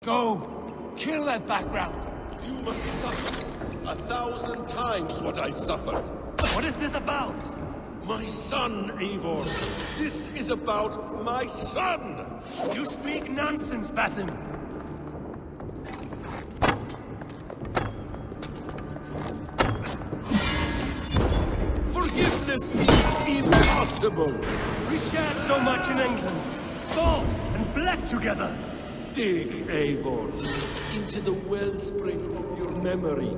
Go! Kill that background! You must suffer 1,000 times what I suffered. What is this about? My son, Eivor. This is about my son! You speak nonsense, Basim. Forgiveness is impossible! We shared so much in England. Fought and bled together. Dig, Eivor, into the wellspring of your memory.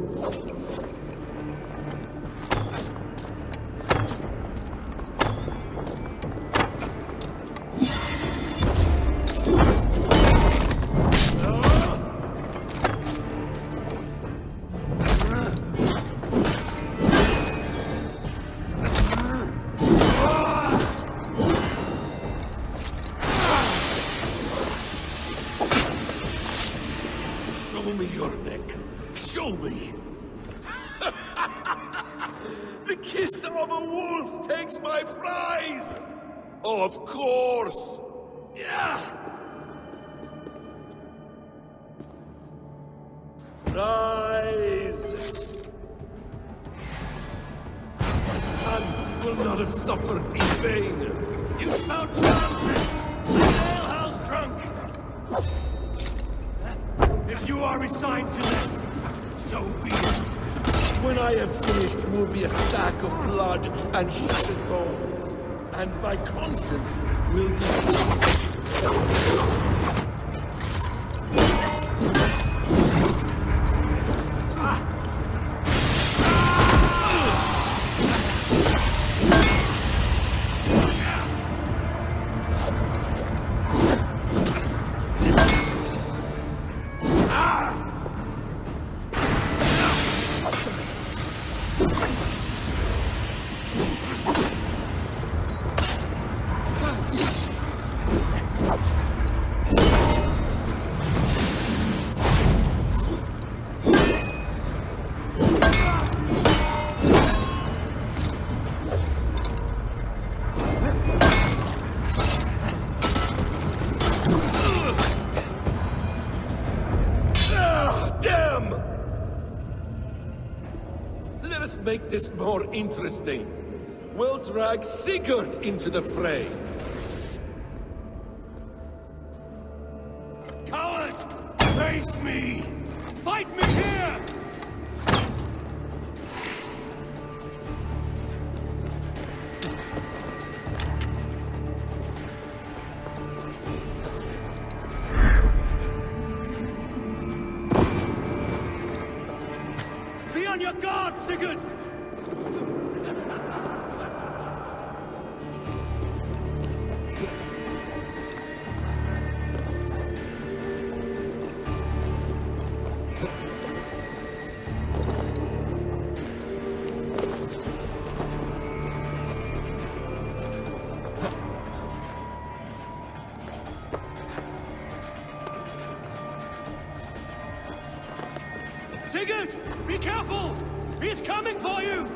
Show me your neck. Show me. The kiss of a wolf takes my prize. Of course. Yeah! Rise. My son will not have suffered in vain. You spout nonsense! Alehouse drunk! If you are resigned to this, so be it. When I have finished, will be a sack of blood and shattered bones, and my conscience will be. Make this more interesting. We'll drag Sigurd into the fray. Coward! Face me! Fight me here! Be on your guard, Sigurd! Sigurd! Be careful! He's coming for you!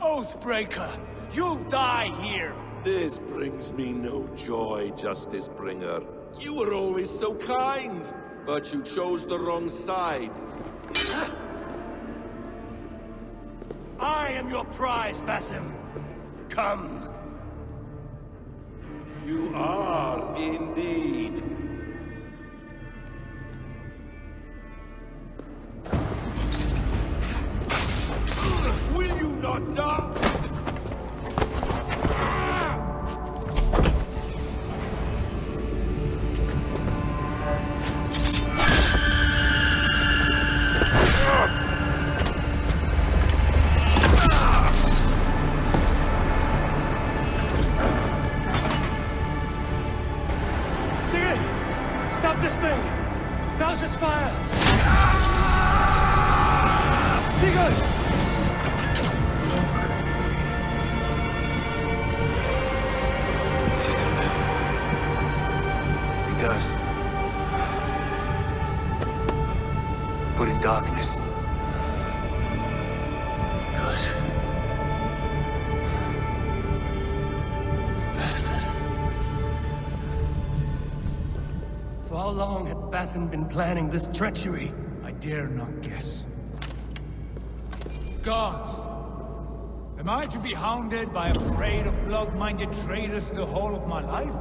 Oathbreaker! You'll die here! This brings me no joy, Justice Bringer. You were always so kind, but you chose the wrong side. I am your prize, Basim. Come. You are indeed. Will you not die? Stop this thing! Douse its fire! Sigurd! Does he still live? He does. darkness. Good. Bastard. For how long had Basin been planning this treachery? I dare not guess. Gods! Am I to be hounded by a parade of blood-minded traitors the whole of my life?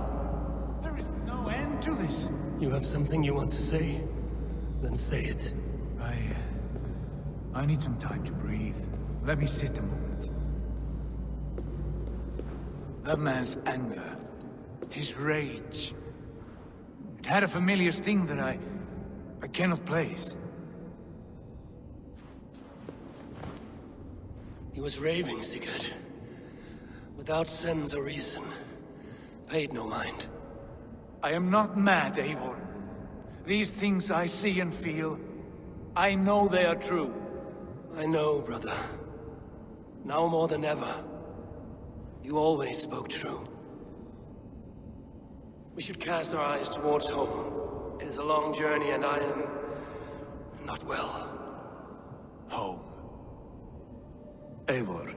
There is no end to this. You have something you want to say? Then say it. I need some time to breathe. Let me sit a moment. That man's anger, his rage, it had a familiar sting that I cannot place. He was raving, Sigurd. Without sense or reason. Paid no mind. I am not mad, Eivor. These things I see and feel, I know they are true. I know, brother. Now more than ever. You always spoke true. We should cast our eyes towards home. It is a long journey and I am... not well. Home. Eivor.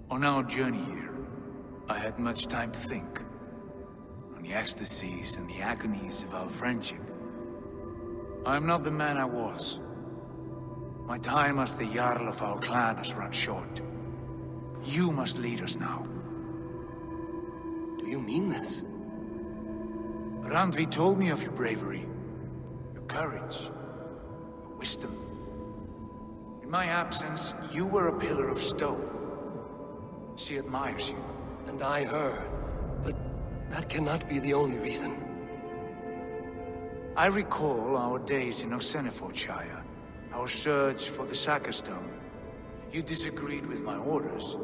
On our journey here, I had much time to think. On the ecstasies and the agonies of our friendship. I am not the man I was. My time as the Jarl of our clan has run short. You must lead us now. Do you mean this? Randvi told me of your bravery, your courage, your wisdom. In my absence, you were a pillar of stone. She admires you. And I her. But that cannot be the only reason. I recall our days in Osenefordshire, our search for the Saga Stone. You disagreed with my orders,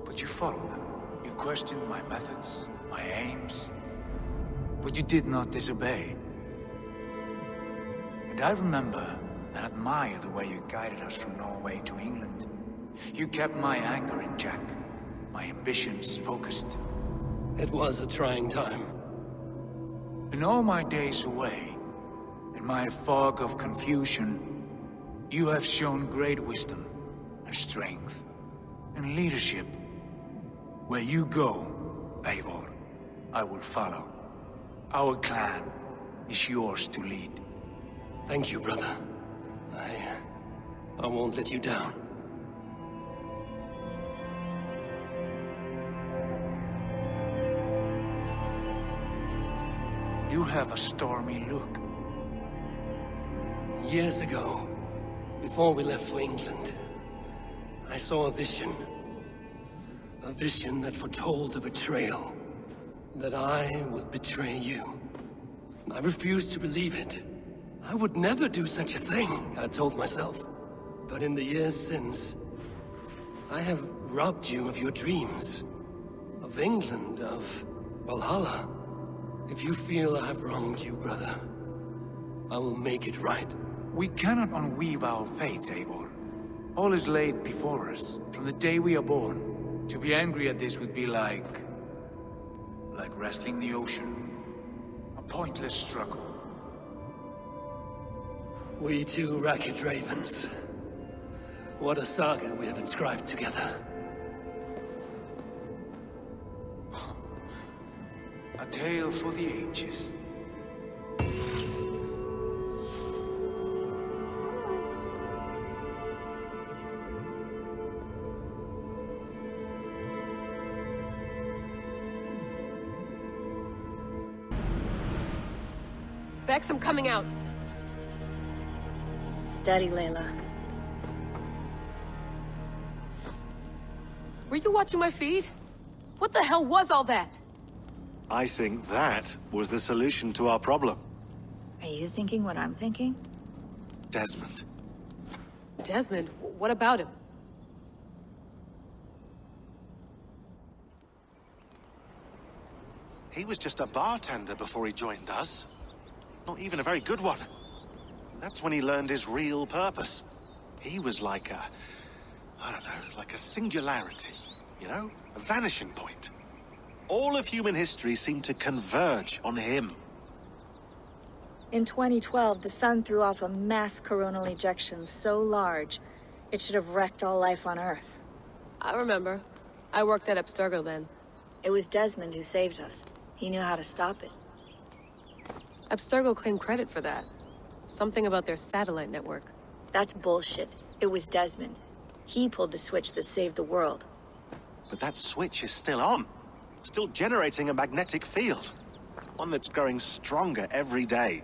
but you followed them. You questioned my methods, my aims, but you did not disobey. And I remember and admire the way you guided us from Norway to England. You kept my anger in check, my ambitions focused. It was a trying time. In all my days away, in my fog of confusion, you have shown great wisdom and strength and leadership. Where you go, Eivor, I will follow. Our clan is yours to lead. Thank you, brother. I won't let you down. You have a stormy look. Years ago, before we left for England, I saw a vision. A vision that foretold a betrayal. That I would betray you. I refused to believe it. I would never do such a thing, I told myself. But in the years since, I have robbed you of your dreams. Of England, of Valhalla. If you feel I have wronged you, brother, I will make it right. We cannot unweave our fates, Eivor. All is laid before us, from the day we are born. To be angry at this would be like wrestling the ocean. A pointless struggle. We two ragged ravens. What a saga we have inscribed together. A tale for the ages. Bex, I'm coming out. Steady, Layla. Were you watching my feed? What the hell was all that? I think that was the solution to our problem. Are you thinking what I'm thinking? Desmond. Desmond, what about him? He was just a bartender before he joined us. Not even a very good one. That's when he learned his real purpose. He was like a... I don't know, like a singularity, you know? A vanishing point. All of human history seemed to converge on him. In 2012, the sun threw off a mass coronal ejection so large, it should have wrecked all life on Earth. I remember. I worked at Abstergo then. It was Desmond who saved us. He knew how to stop it. Abstergo claimed credit for that. Something about their satellite network. That's bullshit. It was Desmond. He pulled the switch that saved the world. But that switch is still on. Still generating a magnetic field. One that's growing stronger every day.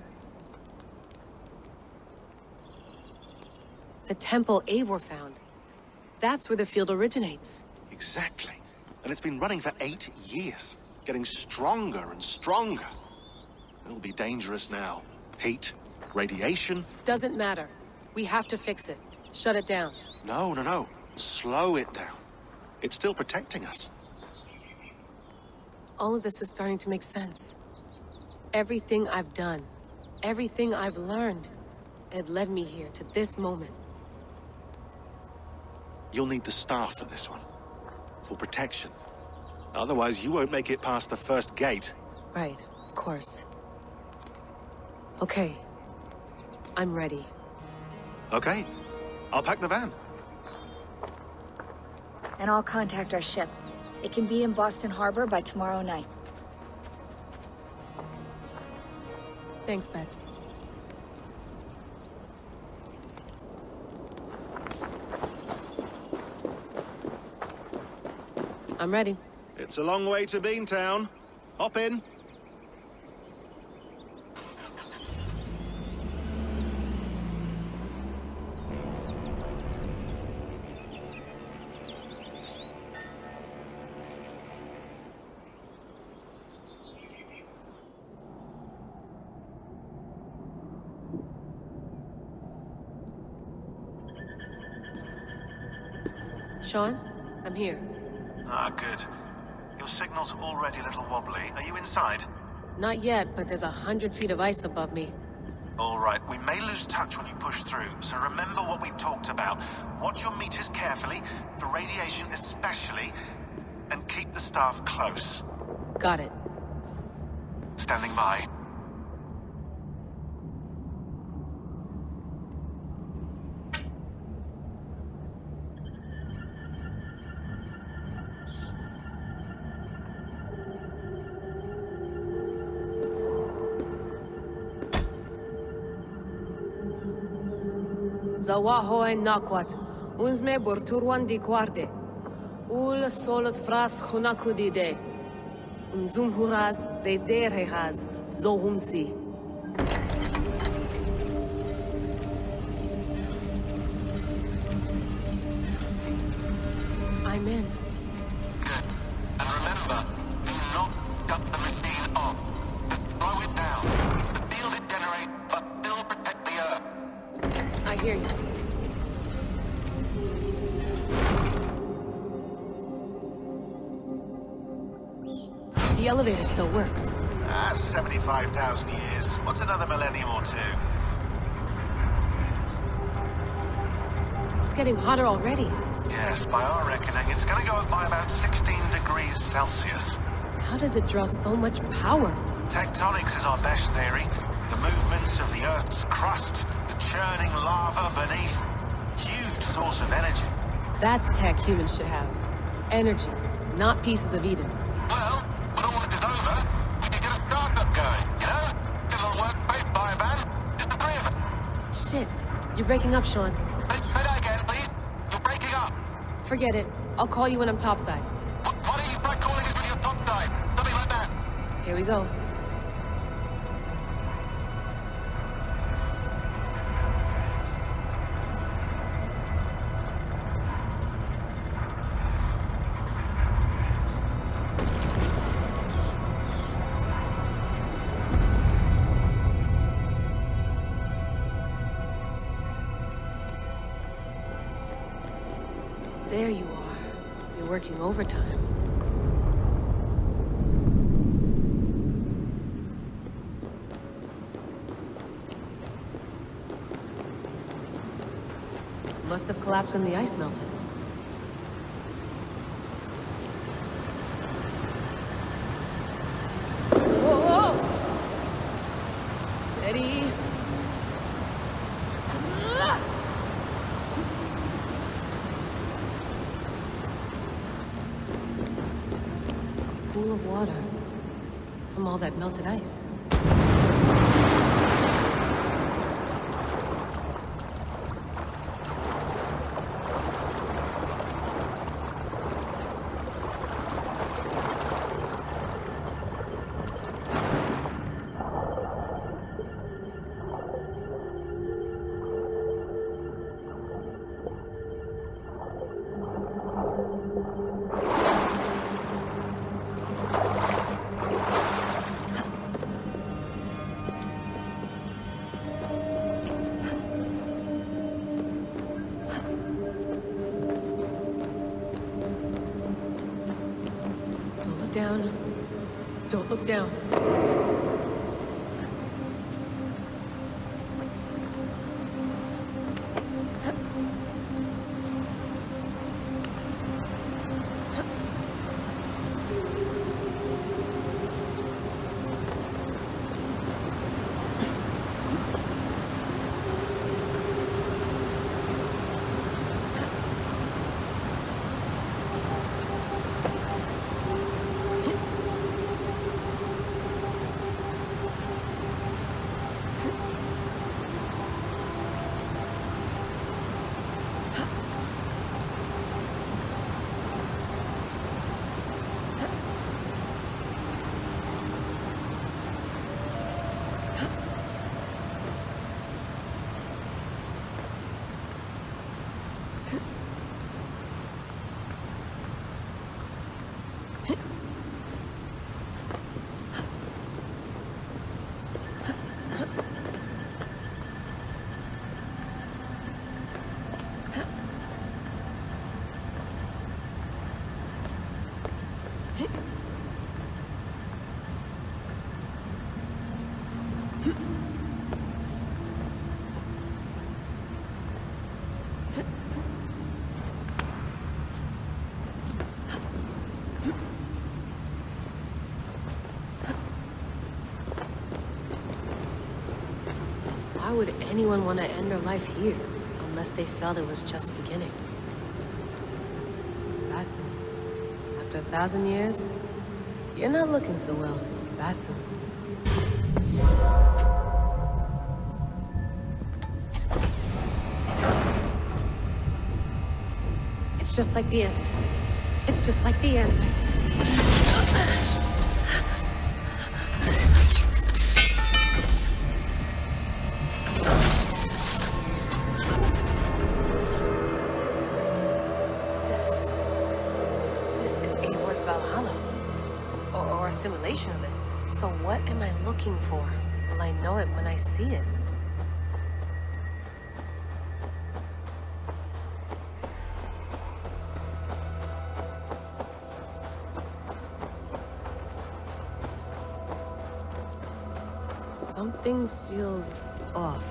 The temple Eivor found. That's where the field originates. Exactly. And it's been running for 8 years. Getting stronger and stronger. It'll be dangerous now. Heat, radiation. Doesn't matter. We have to fix it. Shut it down. No. Slow it down. It's still protecting us. All of this is starting to make sense. Everything I've done, everything I've learned, it led me here to this moment. You'll need the staff for this one. For protection. Otherwise, you won't make it past the first gate. Right, of course. Okay. I'm ready. Okay. I'll pack the van. And I'll contact our ship. It can be in Boston Harbor by tomorrow night. Thanks, Bex. I'm ready. It's a long way to Beantown. Hop in. Sean, I'm here. Ah, good. Your signal's already a little wobbly. Are you inside? Not yet, but there's 100 feet of ice above me. All right, we may lose touch when you push through, so remember what we talked about. Watch your meters carefully, for radiation especially, and keep the staff close. Got it. Standing by. Zawaho en nakwat, unsme borturwan di quarde. Ul solos fras hunakudide. Unzum huraz, desderehaz, zohumsi. I'm in. Good. And remember, do not cut the machine off. Just slow it down. The field it generates, but still protect the Earth. I hear you. The elevator still works. That's 75,000 years. What's another millennium or two? It's getting hotter already. Yes, by our reckoning, it's gonna go up by about 16 degrees Celsius. How does it draw so much power? Tectonics is our best theory. The movements of the Earth's crust, the churning lava beneath. Huge source of energy. That's tech humans should have. Energy, not pieces of Eden. Well, when all this is over, we can get a startup going, you know? Get a little workspace, buy a van, just the three of us. Shit, you're breaking up, Sean. Say that again, please. You're breaking up. Forget it. I'll call you when I'm topside. Why don't you try calling us when you're topside? Something like that. Here we go. There you are. You're working overtime. Must have collapsed when the ice melted. Whoa! Ready? Pool of water from all that melted ice. Down. Don't look down. Why would anyone want to end their life here, unless they felt it was just beginning? Basim, after 1,000 years, you're not looking so well, Basim. It's just like the Endless. It's just like the Endless. Valhalla, or a simulation of it. So what am I looking for? Will I know it when I see it? Something feels off.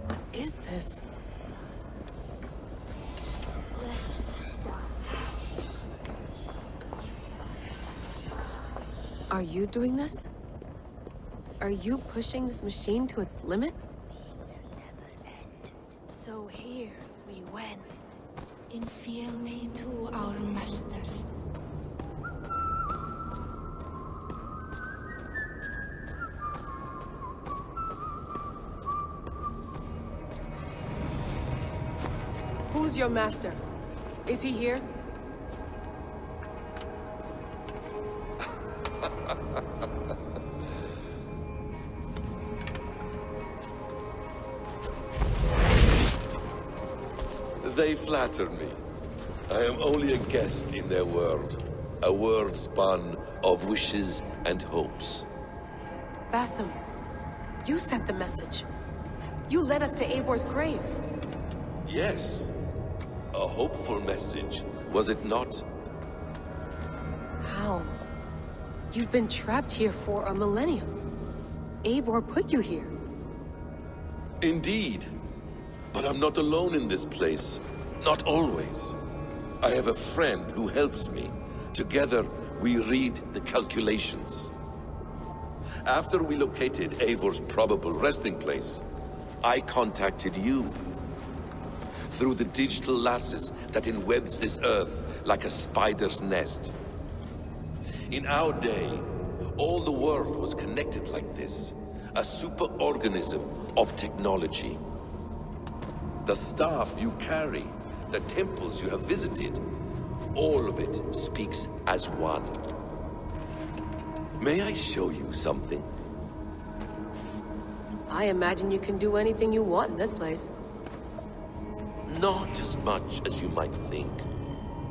What is this? Are you doing this? Are you pushing this machine to its limit? So here we went, in fealty to our master. Who's your master? Is he here? They flatter me. I am only a guest in their world. A world spun of wishes and hopes. Basim, you sent the message. You led us to Eivor's grave. Yes. A hopeful message, was it not? How? You've been trapped here for a millennium. Eivor put you here. Indeed. But I'm not alone in this place. Not always. I have a friend who helps me. Together, We read the calculations. After we located Eivor's probable resting place, I contacted you. Through the digital lasses that enwebs this earth like a spider's nest. In our day, all the world was connected like this. A superorganism of technology. The staff you carry, the temples you have visited, all of it speaks as one. May I show you something? I imagine you can do anything you want in this place. Not as much as you might think.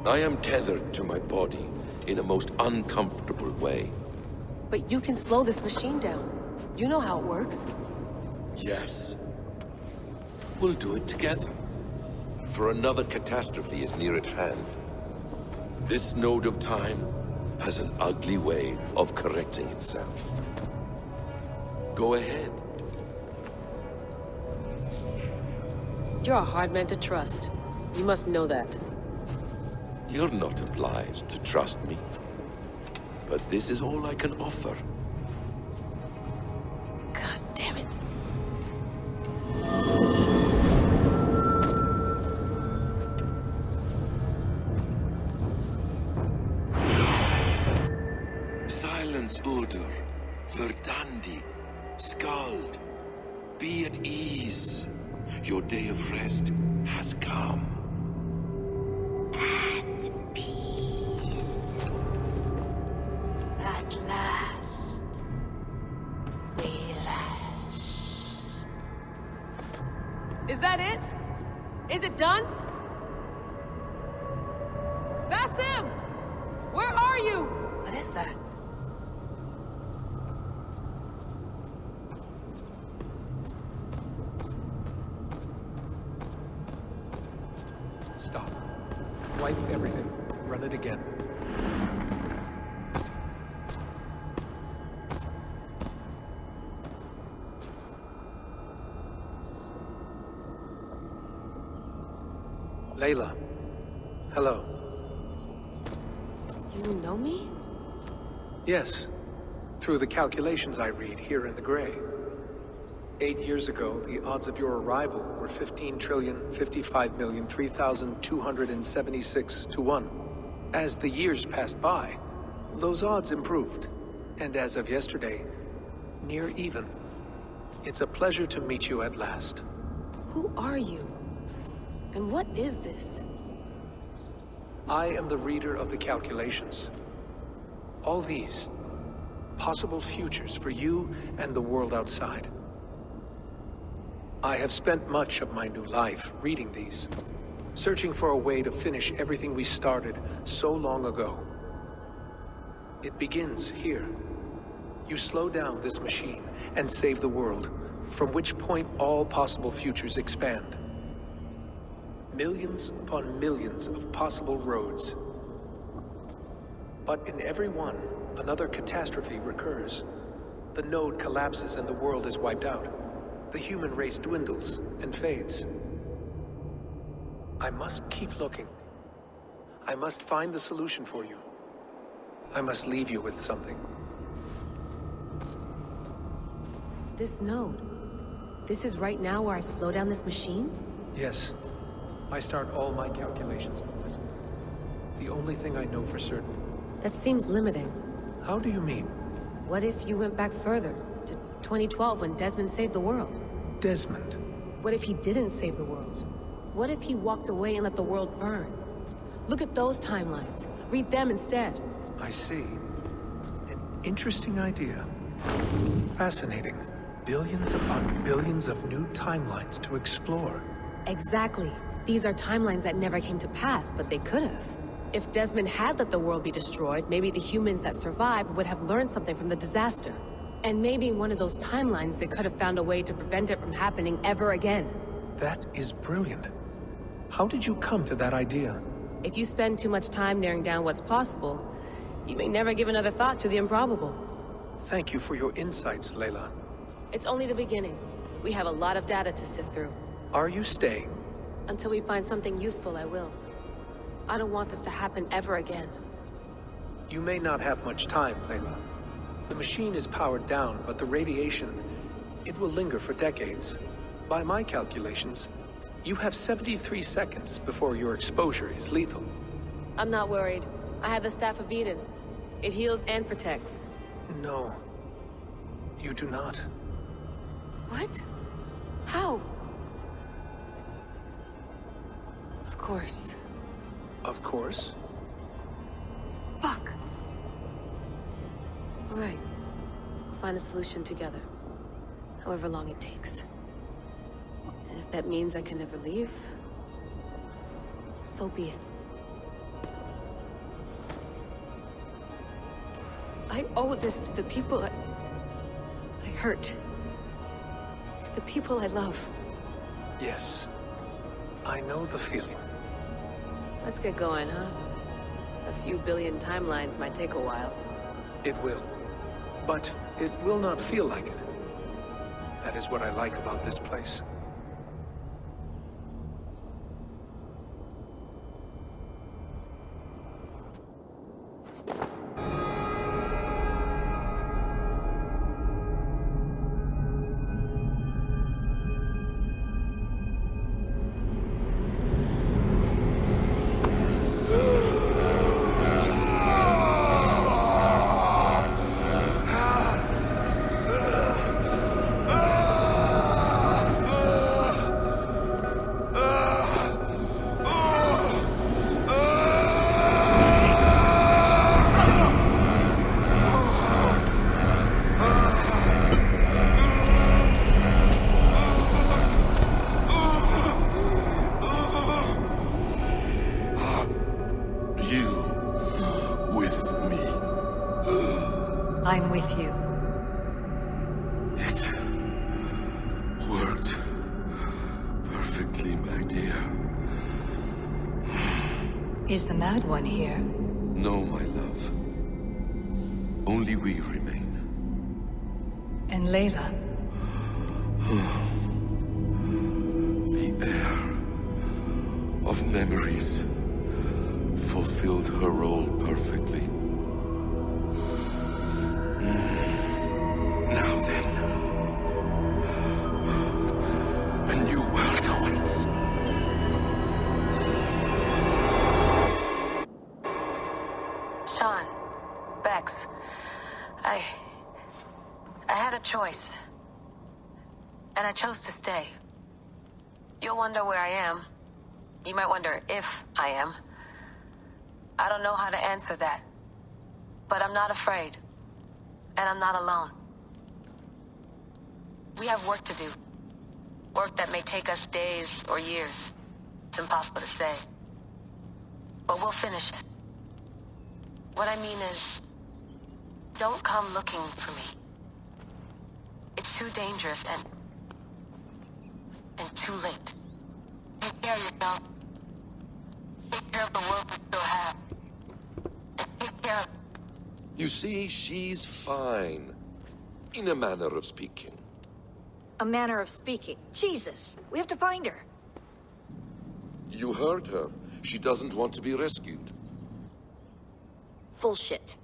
I am tethered to my body in a most uncomfortable way. But you can slow this machine down. You know how it works. Yes. We'll do it together. For another catastrophe is near at hand. This node of time has an ugly way of correcting itself. Go ahead. You're a hard man to trust. You must know that. You're not obliged to trust me. But this is all I can offer. God damn it. Silence, Uldur. Verdandi. Skald. Be at ease. Your day of rest has come. At peace. At last. We rest. Is that it? Is it done? That's him! Where are you? What is that? Stop. Wipe everything. Run it again. Layla. Hello. You know me? Yes. Through the calculations I read here in the gray. 8 years ago, the odds of your arrival were 15,055,003,276 to 1. As the years passed by, those odds improved. And as of yesterday, near even. It's a pleasure to meet you at last. Who are you? And what is this? I am the reader of the calculations. All these, possible futures for you and the world outside. I have spent much of my new life reading these, searching for a way to finish everything we started so long ago. It begins here. You slow down this machine and save the world, from which point all possible futures expand. Millions upon millions of possible roads. But in every one, another catastrophe recurs. The node collapses and the world is wiped out. The human race dwindles and fades. I must keep looking. I must find the solution for you. I must leave you with something. This node. This is right now where I slow down this machine? Yes. I start all my calculations from this. The only thing I know for certain. That seems limiting. How do you mean? What if you went back further, to 2012 when Desmond saved the world? Desmond. What if he didn't save the world? What if he walked away and let the world burn? Look at those timelines. Read them instead. I see. An interesting idea. Fascinating. Billions upon billions of new timelines to explore. Exactly. These are timelines that never came to pass, but they could have. If Desmond had let the world be destroyed, maybe the humans that survived would have learned something from the disaster. And maybe in one of those timelines they could have found a way to prevent it from happening ever again. That is brilliant. How did you come to that idea? If you spend too much time narrowing down what's possible, you may never give another thought to the improbable. Thank you for your insights, Layla. It's only the beginning. We have a lot of data to sift through. Are you staying? Until we find something useful, I will. I don't want this to happen ever again. You may not have much time, Layla. The machine is powered down, but the radiation, it will linger for decades. By my calculations, you have 73 seconds before your exposure is lethal. I'm not worried. I have the Staff of Eden. It heals and protects. No. You do not. What? How? Of course. Of course. Fuck! All right. We'll find a solution together. However long it takes. And if that means I can never leave, so be it. I owe this to the people I hurt. The people I love. Yes. I know the feeling. Let's get going, huh? A few billion timelines might take a while. It will. But it will not feel like it. That is what I like about this place. I'm with you. It worked perfectly, my dear. Is the Mad One here? No, my love. Only we remain. And Layla? The air of memories fulfilled her role perfectly. Now then, a new world awaits. Sean, Bex, I had a choice. And I chose to stay. You'll wonder where I am. You might wonder if I am. I don't know how to answer that. But I'm not afraid. And I'm not alone. We have work to do. Work that may take us days or years. It's impossible to say. But we'll finish it. What I mean is, don't come looking for me. It's too dangerous and too late. Take care of yourself. Take care of the world we still have. And take care of... You see, she's fine. In a manner of speaking. A manner of speaking. Jesus, we have to find her. You heard her. She doesn't want to be rescued. Bullshit.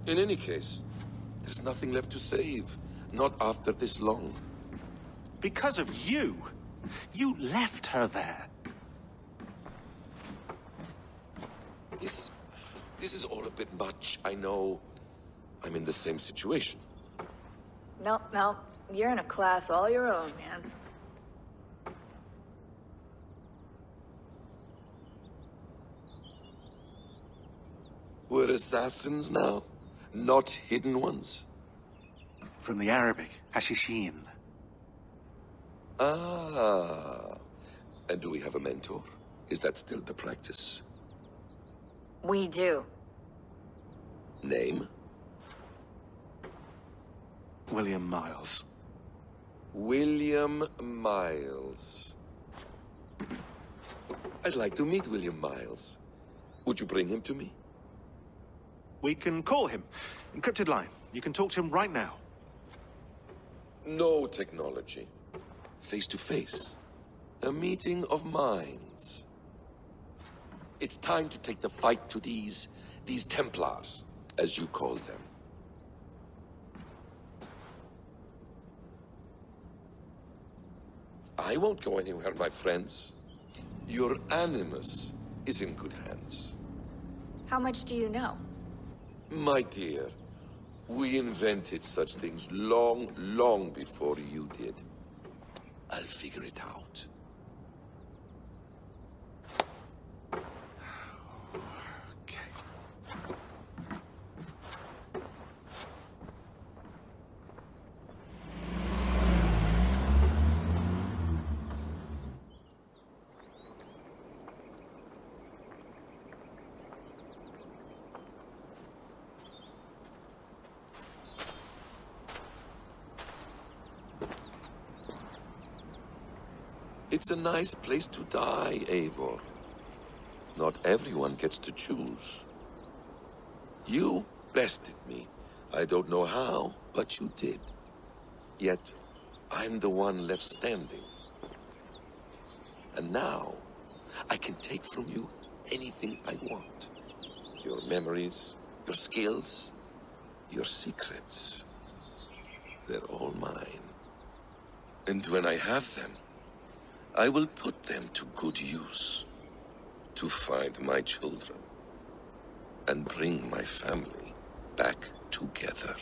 In any case, there's nothing left to save. Not after this long. Because of you. You left her there. This is all a bit much, I know. I'm in the same situation. No. You're in a class all your own, man. We're assassins now? Not hidden ones? From the Arabic, Hashishin. Ah. And do we have a mentor? Is that still the practice? We do. Name? William Miles. William Miles. I'd like to meet William Miles. Would you bring him to me? We can call him. Encrypted line. You can talk to him right now. No technology. Face to face. A meeting of minds. It's time to take the fight to these These Templars, as you call them. I won't go anywhere, my friends. Your animus is in good hands. How much do you know? My dear, we invented such things long, long before you did. I'll figure it out. Okay. It's a nice place to die, Eivor. Not everyone gets to choose. You bested me. I don't know how, but you did. Yet, I'm the one left standing. And now, I can take from you anything I want. Your memories, your skills, your secrets. They're all mine. And when I have them, I will put them to good use. To find my children. And bring my family back together.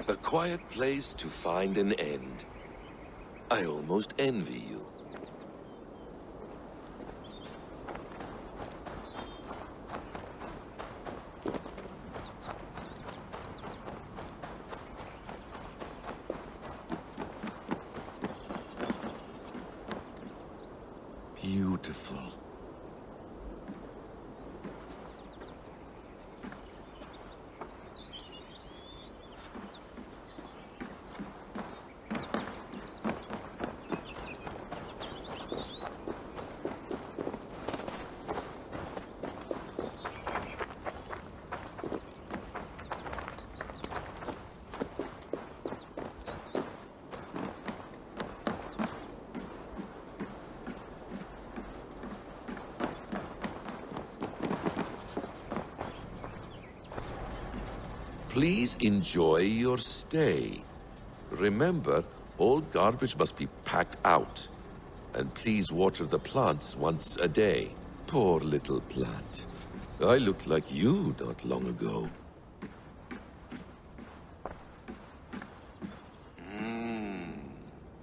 A quiet place to find an end. I almost envy you. Beautiful. Please enjoy your stay. Remember, all garbage must be packed out. And please water the plants once a day. Poor little plant. I looked like you not long ago.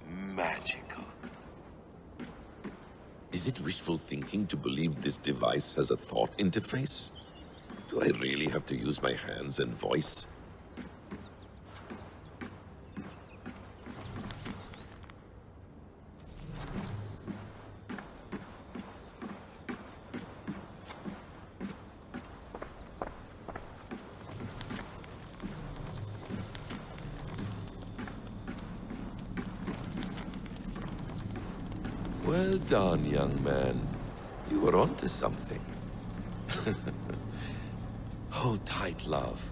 Magical. Is it wishful thinking to believe this device has a thought interface? Do I really have to use my hands and voice? Well done, young man. You were onto something. Hold tight, love.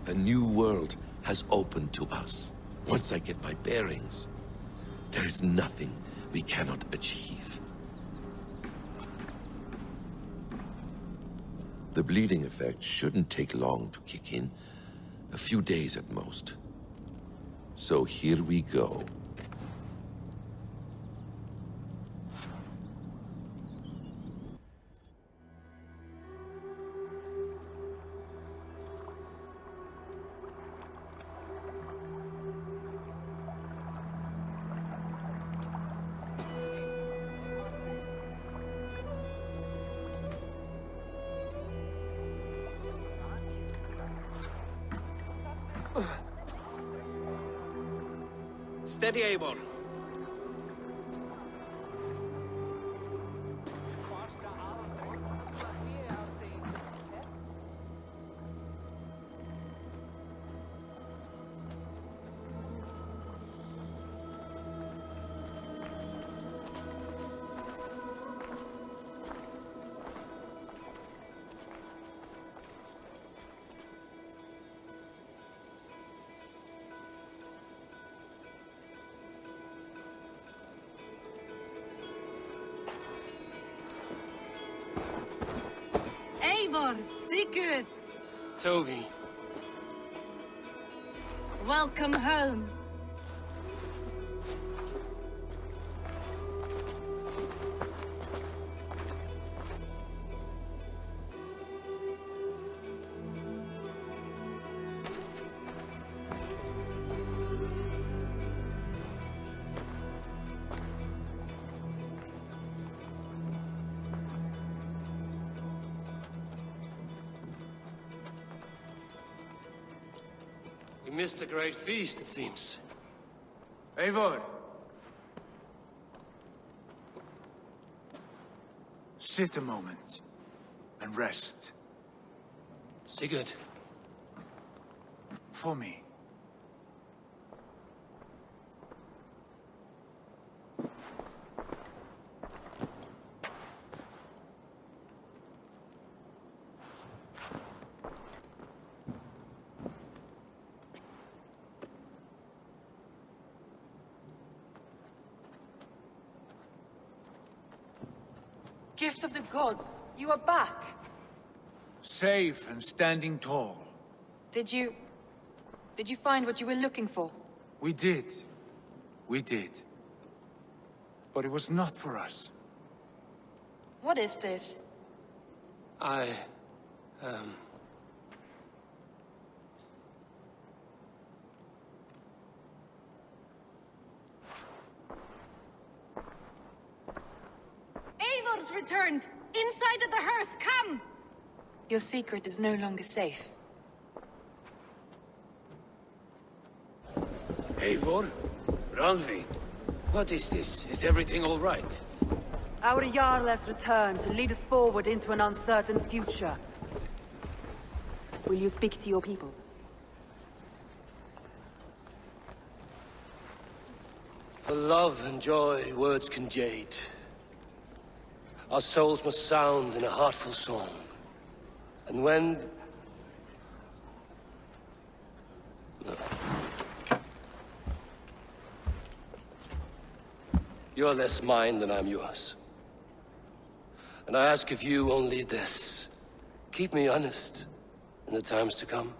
A new world has opened to us. Once I get my bearings, there is nothing we cannot achieve. The bleeding effect shouldn't take long to kick in. A few days at most. So here we go. Steady, Eivor. Eivor, Sigurd, Toby. welcome home. You missed a great feast, it seems. Eivor! Sit a moment and rest. Sigurd. For me. Gift of the gods, you are back. Safe and standing tall. Did you find what you were looking for? We did. We did. But it was not for us. What is this? Eivor's returned! Inside of the hearth, come! Your secret is no longer safe. Eivor? Randvi? What is this? Is everything all right? Our Jarl has returned to lead us forward into an uncertain future. Will you speak to your people? For love and joy, words can jade. Our souls must sound in a heartful song. And when... You're less mine than I'm yours. And I ask of you only this. Keep me honest in the times to come.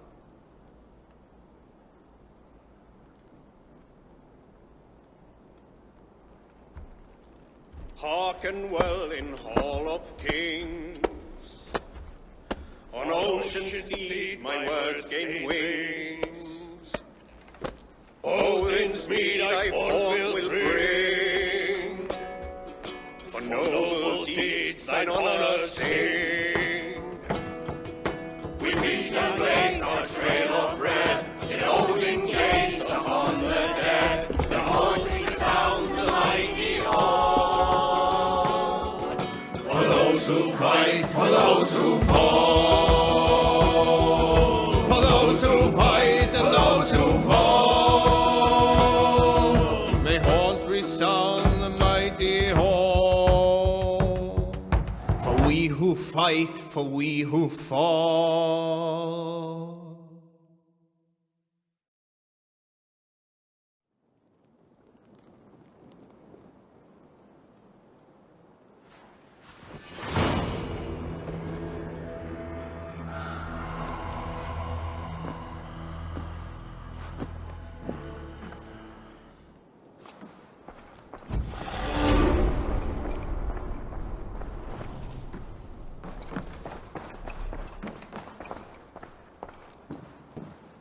Hearken well in Hall of Kings. On ocean's steed my words gain wings. Odin's mead I forth will bring. For noble deeds thine honor sing. We meet and blaze our trail of red, till Odin gazed upon the dead. The voice resound the mighty hall. For those who fight, for those who fall. For those who fight and those who fall. May horns resound the mighty hall. For we who fight, for we who fall.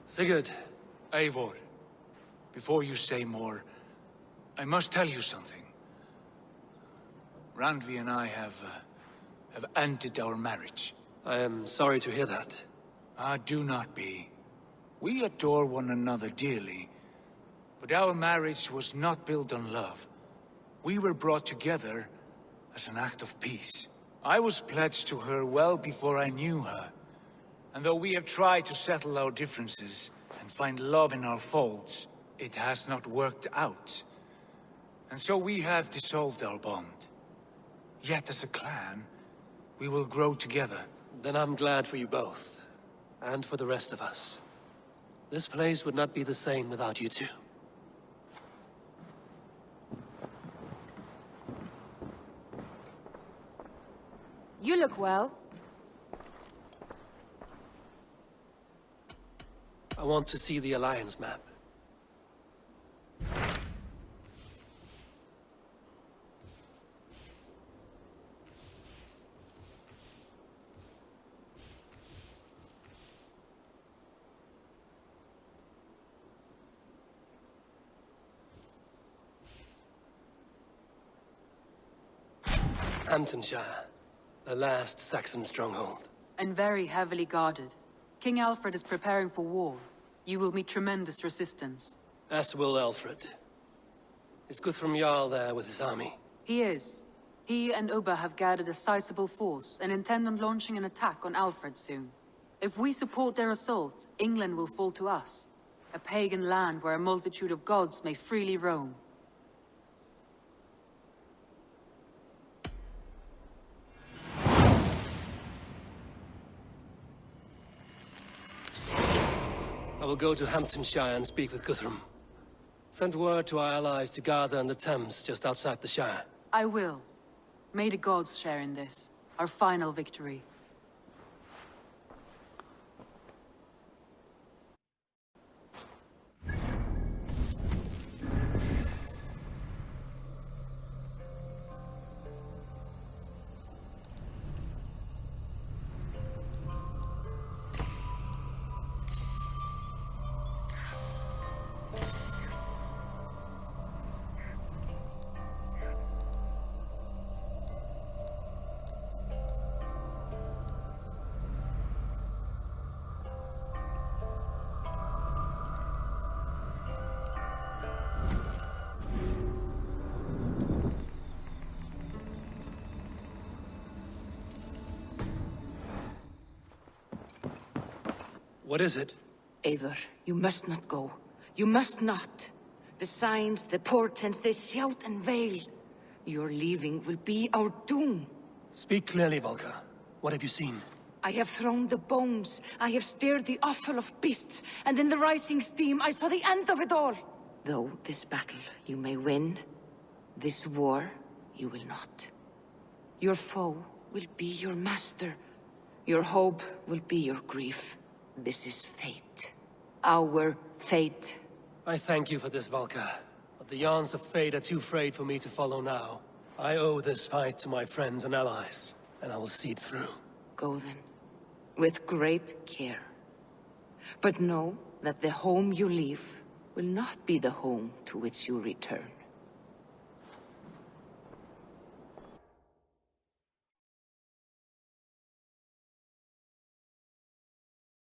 Sigurd. Eivor, before you say more, I must tell you something. Randvi and I have ended our marriage. I am sorry to hear that. Ah, do not be. We adore one another dearly, but our marriage was not built on love. We were brought together as an act of peace. I was pledged to her well before I knew her. And though we have tried to settle our differences and find love in our faults, it has not worked out. And so we have dissolved our bond. Yet as a clan, we will grow together. Then I'm glad for you both, and for the rest of us. This place would not be the same without you two. You look well. I want to see the Alliance map. Hamptonshire, the last Saxon stronghold. And very heavily guarded. King Alfred is preparing for war. You will meet tremendous resistance. As will Alfred. Is Guthrum Jarl there with his army? He is. He and Ubba have gathered a sizable force and intend on launching an attack on Alfred soon. If we support their assault, England will fall to us. A pagan land where a multitude of gods may freely roam. I will go to Hamptonshire and speak with Guthrum. Send word to our allies to gather in the Thames just outside the Shire. I will. May the gods share in this, our final victory. What is it? Eivor, you must not go. You must not. The signs, the portents, they shout and wail. Your leaving will be our doom. Speak clearly, Volker. What have you seen? I have thrown the bones. I have stirred the offal of beasts. And in the rising steam, I saw the end of it all. Though this battle you may win, this war you will not. Your foe will be your master. Your hope will be your grief. This is fate. Our fate. I thank you for this, Volker. But the yarns of fate are too frayed for me to follow now. I owe this fight to my friends and allies, and I will see it through. Go then, with great care. But know that the home you leave will not be the home to which you return.